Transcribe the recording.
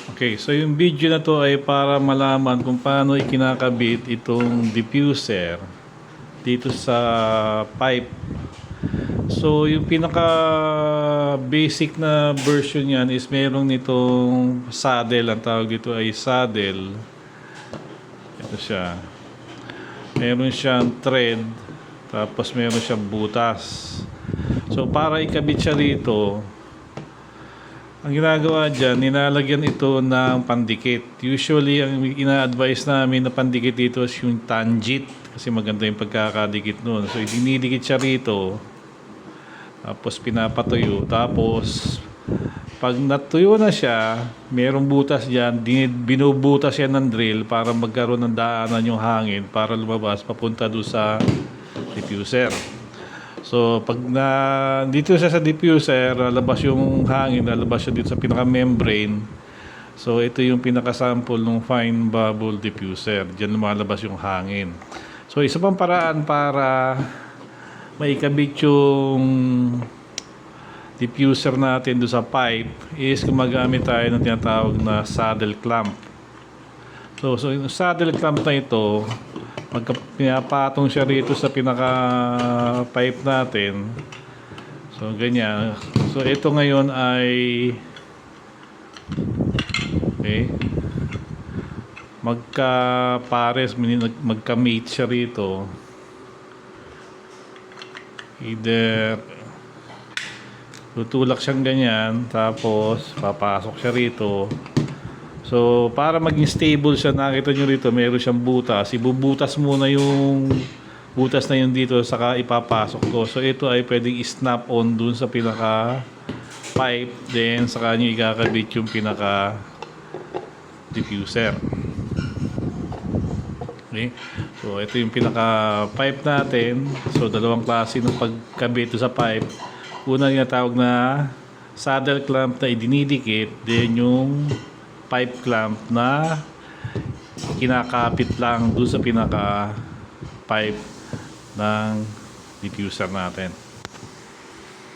Okay, so yung video na to ay para malaman kung paano ikinakabit itong diffuser dito sa pipe. So yung pinaka basic na version yan is merong nitong saddle. Ang tawag dito ay saddle. Ito siya. Meron siyang thread, tapos meron siyang butas. So para ikabit siya dito, ang ginagawa dyan, nilalagyan ito ng pandikit. Usually, ang ina-advise namin na pandikit dito is yung tangit. Kasi maganda yung pagkakadikit nun. So, dinidikit siya rito. Tapos, pinapatuyo. Tapos, pag natuyo na siya, merong butas dyan. Binubutas yan ng drill para magkaroon ng daanan yung hangin para lumabas papunta doon sa diffuser. So, pag dito siya sa diffuser, lalabas yung hangin, lalabas siya dito sa pinaka-membrane. So, ito yung pinaka-sample ng fine bubble diffuser. Diyan lumalabas yung hangin. So, isa pang paraan para maikabit yung diffuser natin doon sa pipe is gumagamit tayo ng tinatawag na saddle clamp. So yung saddle clamp na ito, pagka pinapatong siya rito sa pinaka pipe natin, so ganyan. So ito ngayon ay okay, magka-pares, magka-mate siya rito. Either tutulak siyang ganyan, tapos papasok siya rito. So, para maging stable siya, nakita nyo rito, meron siyang butas. Ibubutas muna yung butas na yun dito, saka ipapasok ko. So, ito ay pwedeng snap on dun sa pinaka pipe. Then, saka nyo ikakabit yung pinaka diffuser. Okay? So, ito yung pinaka pipe natin. So, dalawang klase ng pagkabit sa pipe. Una yung tawag na saddle clamp na idinidikit. Then, yung pipe clamp na kinakapit lang doon sa pinaka pipe ng diffuser natin.